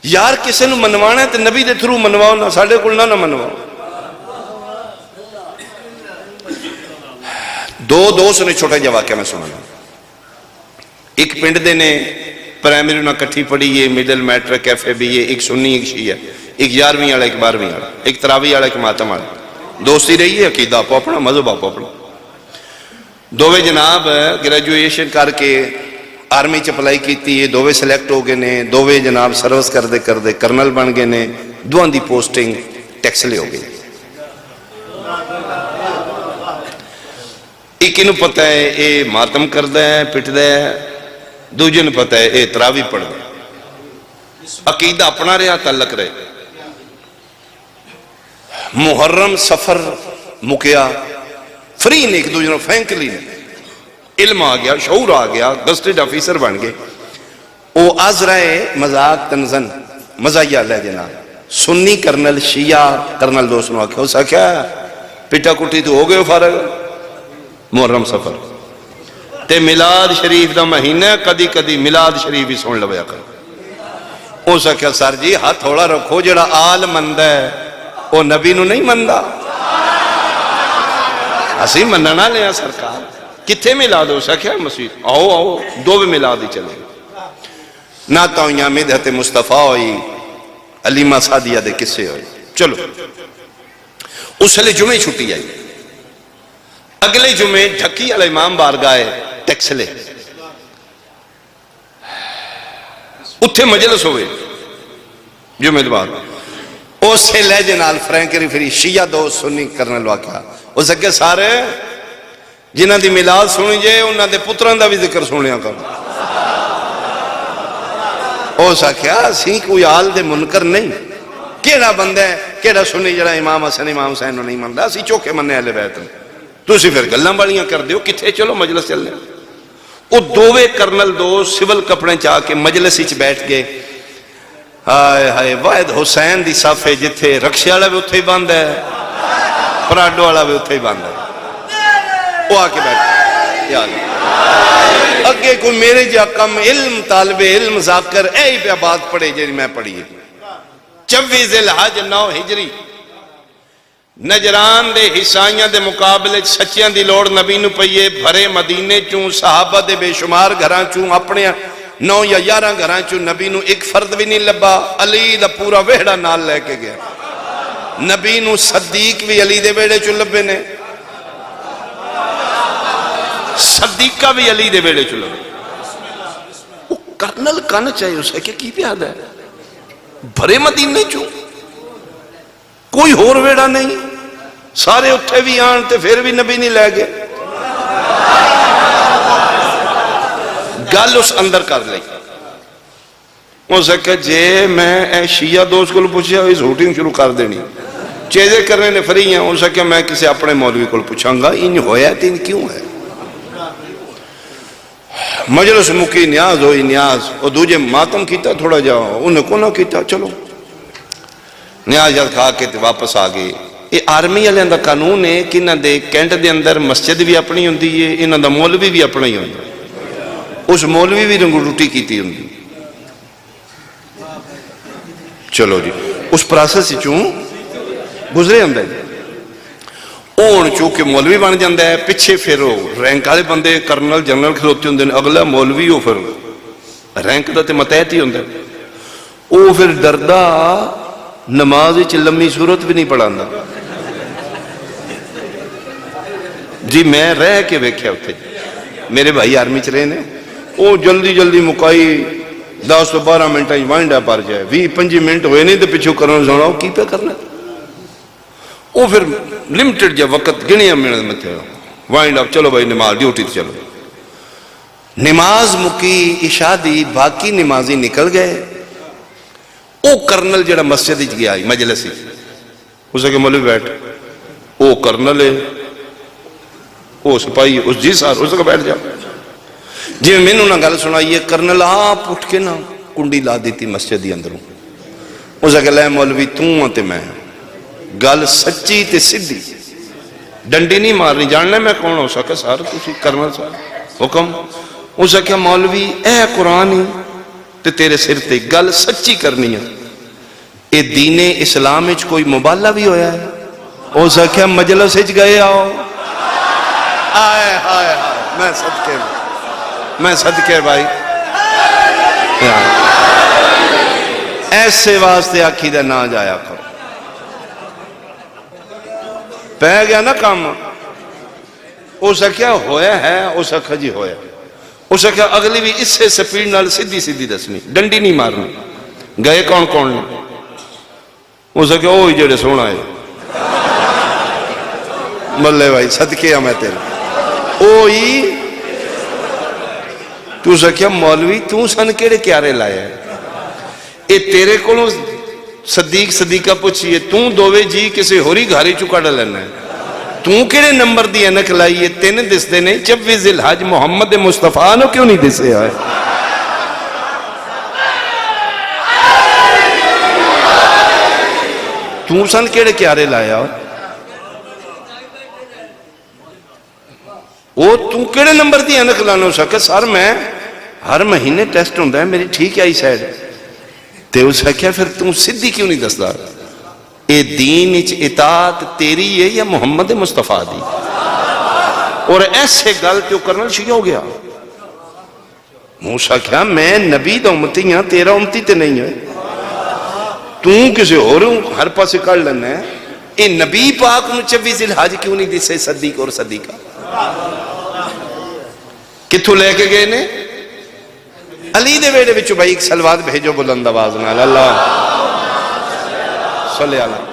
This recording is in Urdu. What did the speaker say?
یار کسی نو منوانا ہے تو نبی دے تھرو منواؤ نہ ساڑھے کل نہ منواؤ. دو دوست نے چھوٹا جا واقعہ میں سنانا. ایک پنڈ دے نے پرائمری نہ کٹھی پڑھی ہے, middle matric F A B ہے, ایک سنی ایک شیعہ, ایک 11ویں والا ایک 12ویں والا, ایک تراوی والا ایک ماتم والا. دوستی رہی ہے, عقیدہ آپ اپنا, مذہب آپ اپنا. دووے جناب گریجویشن کر کے آرمی چپلائی کیتی ہے, دووے سلیکٹ ہو گئے نے, دووے جناب سروس کر دے کرنل بن گئے نے, دوہاں دی پوسٹنگ ٹیکسلے ہو گئی. ایک انہوں پتہ ہے اے ماتم کردہ ہے پٹدہ ہے, دوجہ نے پتہ ہے اے تراوی پڑھ دے. عقیدہ اپنا رہا, تعلق رہے. محرم سفر مکیا فری نے ایک دوجہ نے فینک لی نے, علم آ گیا, شعور آ گیا, گسٹڈ آفیسر بن گئے. او آزرائے مذاق تنزن مزایہ اللہ جناب سنی کرنل شیعہ کرنل دوست نے آکھا اسا کیا پٹا کٹی تو ہو گئے فارغ. محرم سفر تے میلاد شریف دا مہینہ, کدی کدی میلاد شریف ہی سن لویا کر. اسا کیا سر جی ہاتھ تھوڑا رکھو, جڑا آل مندہ ہے وہ نبی نو نہیں مندہ. اسی مننا لیا سرکار کتھے میلاد ہو سکیا مسجد, آؤ دو بھی میلاد ہی چلے. نہ تو یہاں مدحت مصطفیٰ ہوئی, علیمہ سعدیہ دے کسے ہوئی. چلو اس لئے جمعہ چھٹی آئی. اگلے جمعہ ڈھکی علی امام بارگاہ ٹیکسلے اتھے مجلس ہوئے جمعہ دوار. اس سے لے جنال فرینکری فری شیعہ دو سنی کرنے لوا کیا اس اگے سارے جنہ دی میلاد سنی جائے انہاں دے پتران دا بھی ذکر سنیا کر. اس کیا سی کوئی آل دے منکر نہیں, کیڑا بندہ ہے کیڑا سنی جڑا امام حسن امام حسین نہیں مندہ, سی چوکے مننے اہل بیت ہیں. تو اسی پھر گلہ بالیاں کر دیو کتھے چلو مجلس چلنے. وہ دووے کرنل دو سول کپڑے چاہ کے مجلس ہی بیٹھ گئے. ہائے ہائے واحد حسین دی صاف ہے جتھے رکشے والا بھی اتھے ہی بند ہے, پراڈو والا بھی اتھے ہی بند ہے. وہ آکے بیٹھ یا اللہ اگے کوئی میرے جا کم علم طالب علم ذاکر اے ہی پہ بات پڑھے جی میں پڑھی 24 ذی الحج 9 ہجری نجران دے حسائیاں دے مقابلے سچیاں دی لوڑ نبی نو پئیے بھرے مدینے چوں صحابہ دے بے شمار گھران چوں اپنے 9 یا 11 گھران چوں نبی نو ایک فرد بھی نہیں لبا. علی دا پورا ویڑا نال لے کے گیا. نبی نو صدیق بھی علی دے ویڑے چوں لبے نے, صدیقہ بھی علی دے ویڑے چوں لبے. وہ کرنل کن چاہیے اسے کہ کی پیاد ہے بھرے مدینے چوں کوئی ہور ویڑا نہیں, سارے اتھے بھی آنتے پھر بھی نبی نہیں لے گئے. گل اس اندر کر لیں. وہ سکھا جے میں اے شیعہ دوست کو پوچھا اس ہوٹنگ شروع کر دینی چیزیں کرنے نے فری ہیں. وہ سکھا میں کسی اپنے مولوی کو پوچھاں گا ان ہویا تین کیوں ہے. مجلس مکی نیاز ہوئی نیاز, وہ دوجہ ماتم کیتا تھوڑا جاؤ انہیں کو نہ کیتا. چلو نیاز جد کھا کے واپس آگئے. یہ آرمی علیہ دا قانون ہے کہ انہاں دے کینٹ دے اندر مسجد بھی اپنی ہوندی ہے, انہاں دا مولوی بھی اپنا ہی ہوندی. اس مولوی بھی رنگو روٹی کیتی ہوندی. چلو جی اس پراسس چوں گزرے ہم دے اون چونکہ مولوی بن جاندہ ہے پچھے پھر رینک والے بندے کرنل جنرل کھلوتے ہوندے اگلا مولوی ہو پھر رینک دا تے متحت ہی ہوندے. او پھر دردہ نماز لمبی صورت بھی نہیں پڑھانا. جی میں رہ کے ویکھیا ہوتے میرے بھائی آرمی چ رہے نے, وہ جلدی جلدی مکائی 10-12 منٹ وائنڈا پر جائے 20-25 منٹ ہوئے نہیں تو پچھو کرنا سونا کی پہ کرنا. وہ پھر لمٹڈ جا وقت گنیا منٹ میں تھے وائنڈ اپ چلو بھائی نماز ڈیوٹی تو چلو. نماز مکی عشاء دی باقی نمازی نکل گئے. او کرنل جڑا مسجد ہی گیا مجلس ہی اسے کہ مولوی بیٹھ, او کرنل ہے او سپاہی اس جی سار اسے کہ بیٹھ جا. جی میں نے گل سنائی ہے کرنل آپ اٹھ کے نا کنڈی لا دیتی مسجد ہی اندروں. اسے کہ لے مولوی توں تے میں گل سچی تے سدھی ڈنڈی نہیں مارنی جاننا میں کون ہو سکے سار تسی کرنل سار حکم. اسے کہ مولوی اے قرآن ہی تے تیرے سر تے گل سچی کرنی ہے. اے دین اسلام وچ کوئی مبالغہ بھی ہویا ہے؟ او سکھیا مجلس وچ گئے آؤ آئے ہائے ہائے میں صدقے بھائی ایسے واسطے آکھی دا نہ جایا کرو. پہ گیا نا کام. اس کیا ہویا ہے؟ اس کا جی ہویا. اس کیا اگلی بھی اس سے سپیڈ نال سیدھی سیدھی دسنی, ڈنڈی نہیں مارنی. گئے کون کون نے؟ اس کیا اوہی جڑے سونا ہے ملے بھائی صدقے میں تیرے اوہی. تو کیا مولوی تو سن کیڑے کیارے لائے ہیں؟ اے تیرے کو صدیق صدیقہ پوچھئے تو دووے جی کسے ہوری گھاری چکا ڈلنا ہے. تو کیڑے نمبر دی انک لائیے تین دس دے نہیں 24 ذی الحج محمد مصطفیٰ نو کیوں نہیں دسے آئے؟ تو سن کیڑے کیارے لایا وہ تو کیڑے نمبر دی انک لانا ہو سکے؟ سر میں ہر مہینے ٹیسٹ ہوندہ ہے میری ٹھیک آئی سائڈ. تے اس کا کیا پھر تم صدی کیوں نہیں دستا؟ اے دین اچ اطاعت تیری ہے یا محمد مصطفیٰ دی؟ اور ایسے گل کیوں کرنا شیعہ ہو گیا. موسیٰ کیا میں نبی دا امتی ہاں تیرا امتی تے نہیں ہے. تو کسے ہو رہے ہوں ہر پاسے کر لینا ہے. اے نبی پاک نو 24 ذی الحج کیوں نہیں دسے صدیق اور صدیقہ؟ کتھوں لے کے گئے نے؟ علی دے ویڑے وچوں بھائی ایک سلوات بھیجو بلند آواز نال. اللہ صلی اللہ